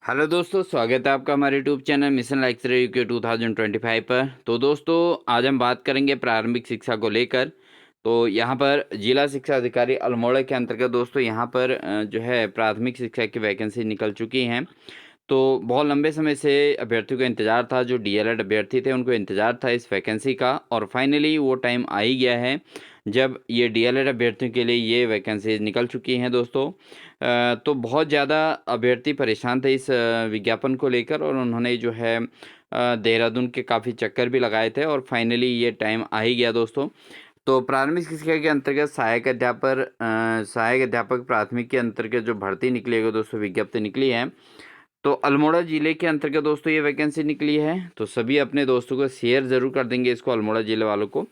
Hello दोस्तों, स्वागत है आपका हमारे YouTube channel mission likes UK 2025 पर। तो दोस्तों, आज हम बात करेंगे प्रारंभिक शिक्षा को लेकर। तो यहाँ पर जिला शिक्षा अधिकारी अल्मोड़ा के अंतर्गत दोस्तों यहाँ पर जो है प्राथमिक शिक्षा की वैकेंसी निकल चुकी हैं। तो बहुत लंबे समय से अभ्यर्थियों को इंतज़ार था, जो डीएलएड अभ्यर्थी थे उनको इंतज़ार था इस वैकेंसी का, और फाइनली वो टाइम आ ही गया है जब ये डीएलएड अभ्यर्थियों के लिए ये वैकेंसी निकल चुकी हैं दोस्तों। तो बहुत ज़्यादा अभ्यर्थी परेशान थे इस विज्ञापन को लेकर, और उन्होंने जो है देहरादून के काफ़ी चक्कर भी लगाए थे, और फाइनली ये टाइम आ ही गया दोस्तों। तो प्राथमिक शिक्षा के अंतर्गत सहायक अध्यापक प्राथमिक के अंतर्गत जो भर्ती निकली है दोस्तों, विज्ञप्ति निकली है। तो अल्मोड़ा जिले के अंतर्गत दोस्तों ये वैकेंसी निकली है। तो सभी अपने दोस्तों को शेयर ज़रूर कर देंगे इसको, अल्मोड़ा जिले वालों को।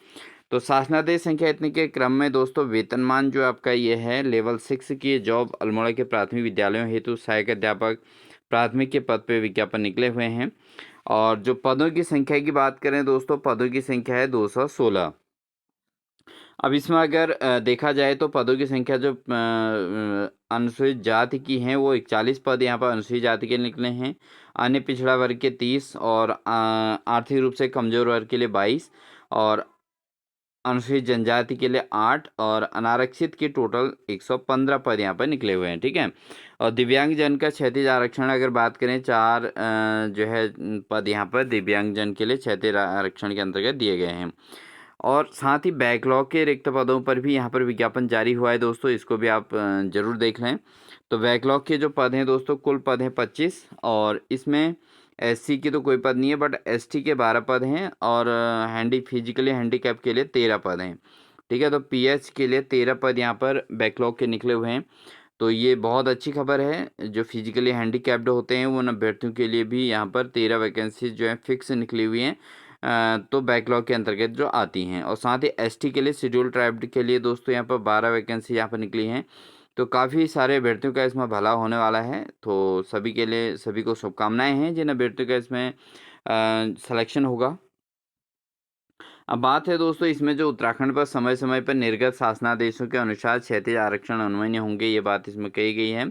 तो शासनादेश संख्या इतने के क्रम में दोस्तों वेतनमान जो आपका ये है लेवल 6 की जॉब अल्मोड़ा के प्राथमिक विद्यालयों हेतु सहायक अध्यापक प्राथमिक के पद पे विज्ञापन निकले हुए हैं। और जो पदों की संख्या की बात करें दोस्तों, पदों की संख्या है 216। अब इसमें अगर देखा जाए तो पदों की संख्या जो अनुसूचित जाति की हैं वो 41 पद यहाँ पर अनुसूचित जाति के निकले हैं। अन्य पिछड़ा वर्ग के 30, और आर्थिक रूप से कमजोर वर्ग के लिए 22, और अनुसूचित जनजाति के लिए 8, और अनारक्षित के टोटल 115 पद यहाँ पर निकले हुए हैं। ठीक है। और दिव्यांग जन का क्षैतिज आरक्षण अगर बात करें, 4 जो है पद यहाँ पर दिव्यांग जन के लिए क्षैतिज आरक्षण के अंतर्गत दिए गए हैं। और साथ ही बैकलॉग के रिक्त पदों पर भी यहाँ पर विज्ञापन जारी हुआ है दोस्तों, इसको भी आप ज़रूर देख लें। तो बैकलॉग के जो पद हैं दोस्तों, कुल पद हैं 25, और इसमें एससी की तो कोई पद नहीं है, बट एसटी के 12 पद हैं, और फिजिकली हैंडीकैप के लिए 13 पद हैं। ठीक है। तो पीएच के लिए 13 पद यहाँ पर बैकलॉग के निकले हुए हैं। तो ये बहुत अच्छी खबर है। जो फिजिकली हैंडीकैप्ड होते हैं उन अभ्यर्थियों के लिए भी यहाँ पर 13 वैकेंसी जो है फिक्स निकली हुई हैं। तो बैकलॉग के अंतर्गत जो आती हैं, और साथ ही एसटी के लिए शेड्यूल ट्राइब्ड के लिए दोस्तों यहाँ पर 12 वैकेंसी यहाँ पर निकली हैं। तो काफ़ी सारे अभ्यर्थियों का इसमें भला होने वाला है। तो सभी के लिए सभी को शुभकामनाएं हैं जिन अभ्यर्थियों का इसमें सिलेक्शन होगा। अब बात है दोस्तों इसमें जो उत्तराखंड पर समय समय पर निर्गत शासनादेशों के अनुसार क्षैतिज आरक्षण अनुमन्य होंगे, ये बात इसमें कही गई है।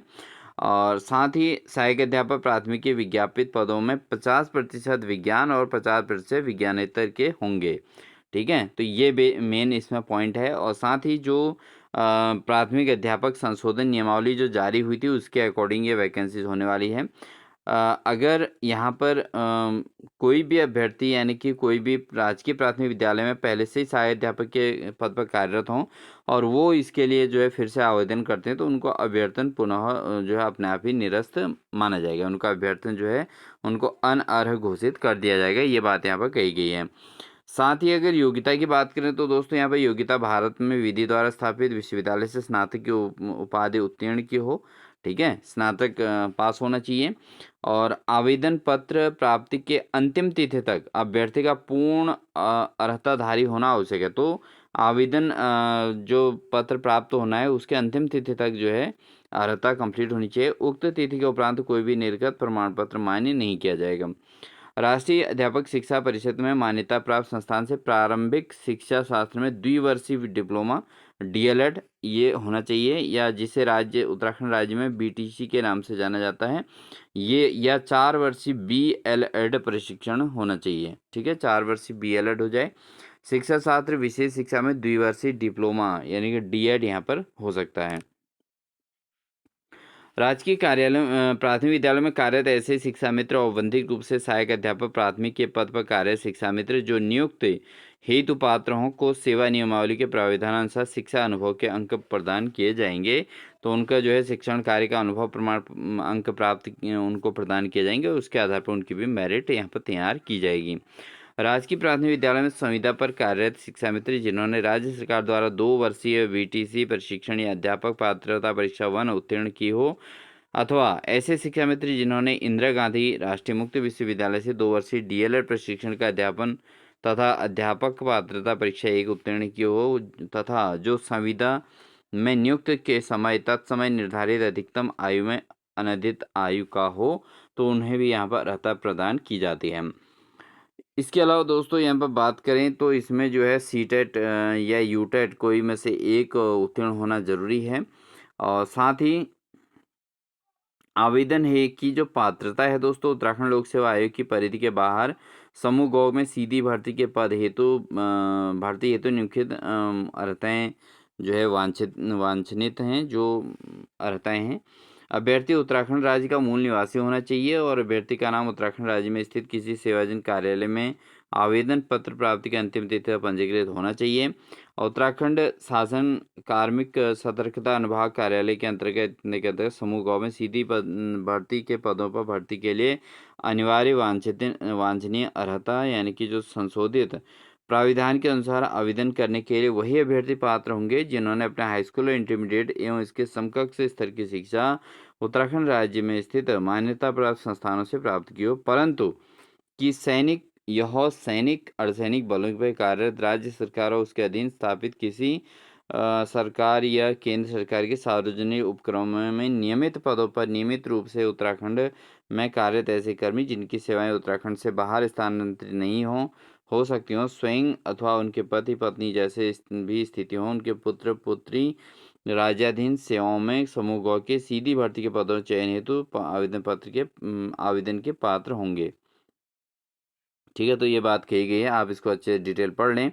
और साथ ही सहायक अध्यापक प्राथमिकी विज्ञापित पदों में 50% विज्ञान और 50% विज्ञानेतर के होंगे। ठीक है। तो ये मेन इसमें पॉइंट है। और साथ ही जो प्राथमिक अध्यापक संशोधन नियमावली जो जारी हुई थी उसके अकॉर्डिंग ये वैकेंसीज होने वाली है। अगर यहाँ पर कोई भी अभ्यर्थी यानी कि कोई भी राजकीय प्राथमिक विद्यालय में पहले से ही सहायक अध्यापक के पद पर कार्यरत हों, और वो इसके लिए जो है फिर से आवेदन करते हैं, तो उनको अभ्यर्थन पुनः जो है अपने आप ही निरस्त माना जाएगा। उनका अभ्यर्थन जो है उनको अनर्ह घोषित कर दिया जाएगा। ये बात यहाँ पर कही गई है। साथ ही अगर योग्यता की बात करें तो दोस्तों यहाँ पर योग्यता भारत में विधि द्वारा स्थापित विश्वविद्यालय से स्नातक की उपाधि उत्तीर्ण की हो। ठीक है। स्नातक पास होना चाहिए। और आवेदन पत्र प्राप्ति के अंतिम तिथि तक अभ्यर्थी का पूर्ण अर्हताधारी होना आवश्यक है। तो आवेदन जो पत्र प्राप्त होना है उसके अंतिम तिथि तक जो है अर्हता कंप्लीट होनी चाहिए। उक्त तिथि के उपरांत कोई भी निर्गत प्रमाण पत्र मान्य नहीं किया जाएगा। राष्ट्रीय अध्यापक शिक्षा परिषद में मान्यता प्राप्त संस्थान से प्रारंभिक शिक्षा शास्त्र में द्विवर्षीय डिप्लोमा डीएलएड ये होना चाहिए, या जिसे उत्तराखंड राज्य में बीटीसी के नाम से जाना जाता है, ये या 4 वर्षीय बीएलएड प्रशिक्षण होना चाहिए। ठीक है। 4 वर्षीय बीएलएड हो जाए। शिक्षा शास्त्र विशेष शिक्षा में द्विवर्षीय डिप्लोमा यानी कि डीएड यहाँ पर हो सकता है। राजकीय कार्यालय प्राथमिक विद्यालय में कार्यरत ऐसे शिक्षा मित्र औपबंधिक रूप से सहायक अध्यापक प्राथमिक के पद पर कार्यरत शिक्षा मित्र जो नियुक्त हेतु पात्र हों को सेवा नियमावली के प्राविधानानुसार शिक्षा अनुभव के अंक प्रदान किए जाएंगे। तो उनका जो है शिक्षण कार्य का अनुभव प्रमाण अंक प्राप्त उनको प्रदान किए जाएंगे, और उसके आधार पर उनकी भी मेरिट यहाँ पर तैयार की जाएगी। राजकीय प्राथमिक विद्यालय में संविदा पर कार्यरत शिक्षा मित्र जिन्होंने राज्य सरकार द्वारा 2 वर्षीय वीटीसी प्रशिक्षण या अध्यापक पात्रता परीक्षा 1 उत्तीर्ण की हो, अथवा ऐसे शिक्षा मित्र जिन्होंने इंदिरा गांधी राष्ट्रीय मुक्त विश्वविद्यालय से 2 वर्षीय डीएलएड प्रशिक्षण का अध्यापन तथा अध्यापक पात्रता परीक्षा 1 उत्तीर्ण की हो, तथा जो संविदा में नियुक्त के समय तत्समय निर्धारित अधिकतम आयु में अनधिक आयु का हो, तो उन्हें भी यहाँ पर अर्हता प्रदान की जाती है। इसके अलावा दोस्तों यहाँ पर बात करें तो इसमें जो है सीटेट या यूटेट कोई में से एक उत्तीर्ण होना ज़रूरी है। और साथ ही आवेदन है की जो पात्रता है दोस्तों, उत्तराखंड लोक सेवा आयोग की परिधि के बाहर समूह गौ में सीधी भर्ती के पद हेतु भर्ती हेतु निम्नलिखित अर्हताएं जो है वांछनित हैं। जो अर्हताएं हैं, अभ्यर्थी उत्तराखंड राज्य का मूल निवासी होना चाहिए और अभ्यर्थी का नाम उत्तराखंड राज्य में स्थित किसी सेवाजन कार्यालय में आवेदन पत्र प्राप्ति की अंतिम तिथि पर पंजीकृत होना चाहिए। उत्तराखंड शासन कार्मिक सतर्कता अनुभाग कार्यालय के अंतर्गत समूह गाँव में सीधी भर्ती के पदों पर भर्ती के लिए अनिवार्य वांछनीय अर्हता यानी कि जो संशोधित प्राविधान के अनुसार आवेदन करने के लिए वही अभ्यर्थी पात्र होंगे जिन्होंने अपने हाई स्कूल और इंटरमीडिएट एवं इसके समकक्ष स्तर की शिक्षा उत्तराखंड राज्य में स्थित मान्यता प्राप्त संस्थानों से प्राप्त की हो, परंतु कि सैनिक अर्धसैनिक बलों पर कार्यरत राज्य सरकार और उसके अधीन स्थापित किसी सरकार या केंद्र सरकार के सार्वजनिक उपक्रमों में नियमित पदों पर नियमित रूप से उत्तराखंड में कार्यरत ऐसे कर्मी जिनकी सेवाएं उत्तराखंड से बाहर स्थानांतरित नहीं हो सकती हों, स्वयं अथवा उनके पति पत्नी जैसे भी स्थिति हो, उनके पुत्र पुत्री राज्याधीन सेवाओं में समूह गौ के सीधी भर्ती के पदों चयन हेतु आवेदन के पात्र होंगे। ठीक है, तो ये बात कही गई है, आप इसको अच्छे डिटेल पढ़ लें।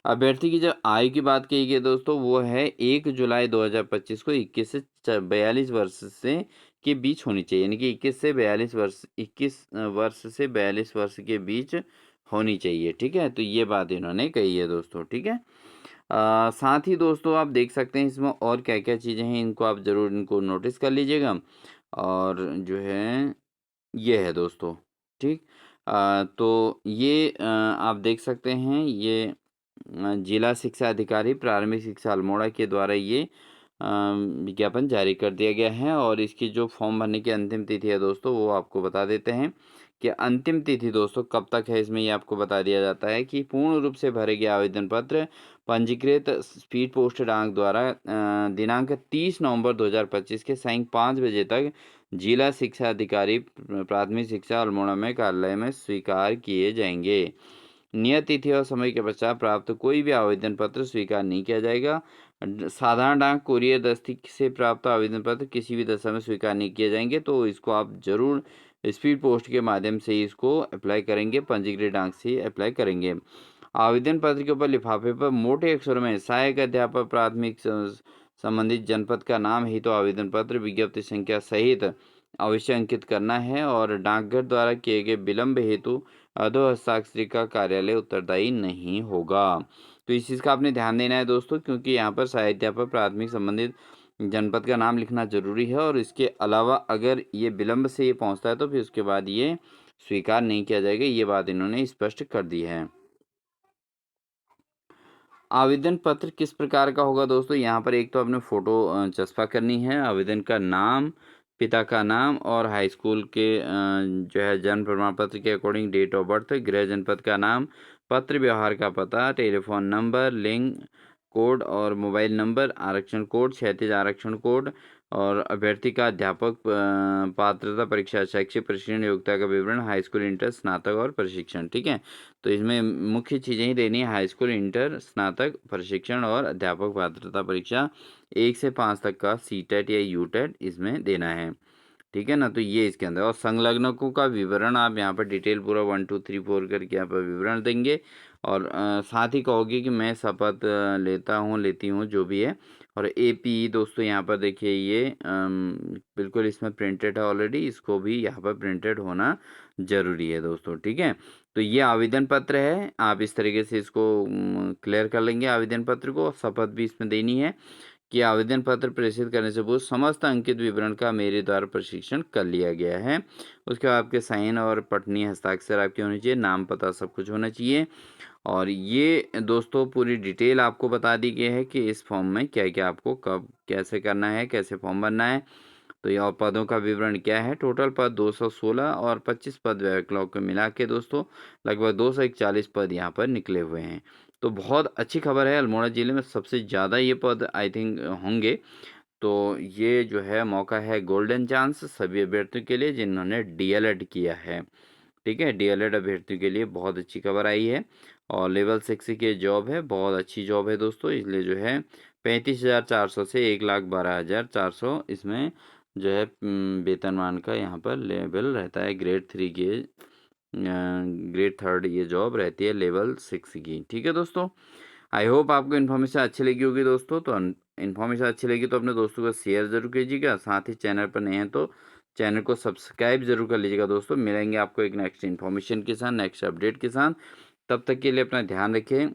अभ्यर्थी की जो आयु की बात कही गई है दोस्तों, वो है 1 जुलाई 2025 को 21 से 42 वर्ष से के बीच होनी चाहिए, यानी कि 21 वर्ष से 42 वर्ष के बीच होनी चाहिए। ठीक है, तो ये बात इन्होंने कही है दोस्तों। ठीक है, साथ ही दोस्तों आप देख सकते हैं इसमें और क्या क्या चीज़ें हैं, इनको आप ज़रूर इनको नोटिस कर लीजिएगा। और जो है ये है दोस्तों। ठीक, तो ये आप देख सकते हैं ये जिला शिक्षा अधिकारी प्रारंभिक शिक्षा अल्मोड़ा के द्वारा ये विज्ञापन जारी कर दिया गया है। और इसकी जो फॉर्म भरने की अंतिम तिथि है दोस्तों, वो आपको बता देते हैं कि अंतिम तिथि दोस्तों कब तक है, इसमें ये आपको बता दिया जाता है कि पूर्ण रूप से भरे गए आवेदन पत्र पंजीकृत स्पीड पोस्ट डाक द्वारा दिनांक 30 नवंबर 2025 के सायं 5 बजे तक जिला शिक्षा अधिकारी प्राथमिक शिक्षा अल्मोड़ा में कार्यालय में स्वीकार किए जाएंगे। नियत तिथि और समय के पश्चात प्राप्त कोई भी आवेदन पत्र स्वीकार नहीं किया जाएगा। साधारण डाक कुरियर दस्ती से प्राप्त आवेदन पत्र किसी भी दशा में स्वीकार नहीं किए जाएंगे, तो इसको आप जरूर स्पीड पोस्ट के माध्यम से इसको अप्लाई करेंगे, पंजीकृत डाक से अप्लाई करेंगे। आवेदन पत्र के ऊपर लिफाफे पर मोटे अक्षरों में सहायक अध्यापक प्राथमिक संबंधित जनपद का नाम ही तो आवेदन पत्र विज्ञप्ति संख्या सहित अवश्य अंकित करना है। और डाकघर द्वारा किए गए विलंब हेतु अधो हस्ताक्षरी का कार्यालय उत्तरदायी नहीं होगा। तो इस चीज़ का आपने ध्यान देना है दोस्तों, क्योंकि यहाँ पर सहायक अध्यापक प्राथमिक संबंधित जनपद का नाम लिखना जरूरी है। और इसके अलावा अगर ये विलंब से ये पहुँचता है तो फिर उसके बाद ये स्वीकार नहीं किया जाएगा, ये बात इन्होंने स्पष्ट कर दी है। आवेदन पत्र किस प्रकार का होगा दोस्तों, यहाँ पर एक तो आपने फ़ोटो चस्पा करनी है, आवेदन का नाम, पिता का नाम और हाई स्कूल के जो है जन्म प्रमाण पत्र के अकॉर्डिंग डेट ऑफ बर्थ, गृह जनपद का नाम, पत्र व्यवहार का पता, टेलीफोन नंबर, लिंग कोड और मोबाइल नंबर, आरक्षण कोड, क्षैतिज आरक्षण कोड और अभ्यर्थी का अध्यापक पात्रता परीक्षा शैक्षिक प्रशिक्षण योग्यता का विवरण, हाई स्कूल इंटर स्नातक और प्रशिक्षण। ठीक है, तो इसमें मुख्य चीज़ें ही देनी है, हाई स्कूल इंटर स्नातक प्रशिक्षण और अध्यापक पात्रता परीक्षा 1 से 5 तक का सीटेट या यूटेट इसमें देना है। ठीक है ना, तो ये इसके अंदर। और संलग्नकों का विवरण आप यहाँ पर डिटेल पूरा 1 2 3 4 करके यहाँ पर विवरण देंगे। और साथ ही कहोगे कि मैं शपथ लेता हूँ लेती हूँ जो भी है। और एपी दोस्तों यहाँ पर देखिए ये बिल्कुल इसमें प्रिंटेड है ऑलरेडी, इसको भी यहाँ पर प्रिंटेड होना ज़रूरी है दोस्तों। ठीक है, तो ये आवेदन पत्र है, आप इस तरीके से इसको क्लियर कर लेंगे आवेदन पत्र को। शपथ भी इसमें देनी है कि आवेदन पत्र प्रेषित करने से पूर्व समस्त अंकित विवरण का मेरे द्वारा प्रशिक्षण कर लिया गया है। उसके बाद आपके साइन और पठनीय हस्ताक्षर आपके होने चाहिए, नाम पता सब कुछ होना चाहिए। और ये दोस्तों पूरी डिटेल आपको बता दी गई है कि इस फॉर्म में क्या क्या आपको कब कैसे करना है, कैसे फॉर्म भरना है। तो ये और पदों का विवरण क्या है, टोटल पद 216 और 25 पद बैकलॉग को मिला के दोस्तों लगभग 241 पद यहाँ पर निकले हुए हैं। तो बहुत अच्छी खबर है, अल्मोड़ा ज़िले में सबसे ज़्यादा ये पद आई थिंक होंगे। तो ये जो है मौका है गोल्डन चांस सभी अभ्यर्थियों के लिए जिन्होंने डीएलएड किया है। ठीक है, डीएलएड अभ्यर्थियों के लिए बहुत अच्छी खबर आई है। और लेवल 6 की जॉब है, बहुत अच्छी जॉब है दोस्तों, इसलिए जो है 35,400 से 1,12,400 इसमें जो है वेतनमान का यहाँ पर लेवल रहता है ग्रेड 3 के ग्रेड 3 ये जॉब रहती है लेवल 6 की। ठीक है दोस्तों, आई होप आपको इन्फॉर्मेशन अच्छी लगी होगी दोस्तों। तो इन्फॉर्मेशन अच्छी लगी तो अपने दोस्तों को शेयर ज़रूर कीजिएगा, साथ ही चैनल पर नए हैं तो चैनल को सब्सक्राइब ज़रूर कर लीजिएगा दोस्तों। मिलेंगे आपको एक नेक्स्ट इन्फॉर्मेशन के साथ, नेक्स्ट अपडेट के साथ। तब तक के लिए अपना ध्यान रखें।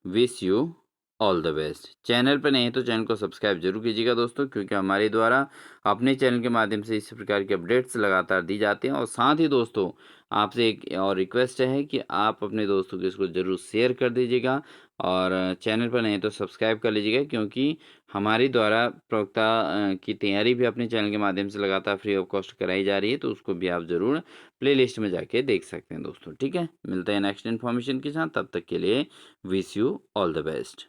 Wish you all the best. Channel पर नहीं है तो चैनल को सब्सक्राइब जरूर कीजिएगा दोस्तों, क्योंकि हमारे द्वारा अपने चैनल के माध्यम से इस प्रकार की अपडेट्स लगातार दी जाती हैं। और साथ ही दोस्तों आपसे एक और रिक्वेस्ट है कि आप अपने दोस्तों को इसको ज़रूर शेयर कर दीजिएगा, और चैनल पर नहीं है तो सब्सक्राइब कर लीजिएगा, क्योंकि हमारी द्वारा प्रवक्ता की तैयारी भी अपने चैनल के माध्यम से लगातार फ्री ऑफ कॉस्ट कराई जा रही है, तो उसको भी आप ज़रूर प्लेलिस्ट में जाके देख सकते हैं दोस्तों। ठीक है, मिलते हैं नेक्स्ट इन्फॉर्मेशन के साथ, तब तक के लिए wish you all the best.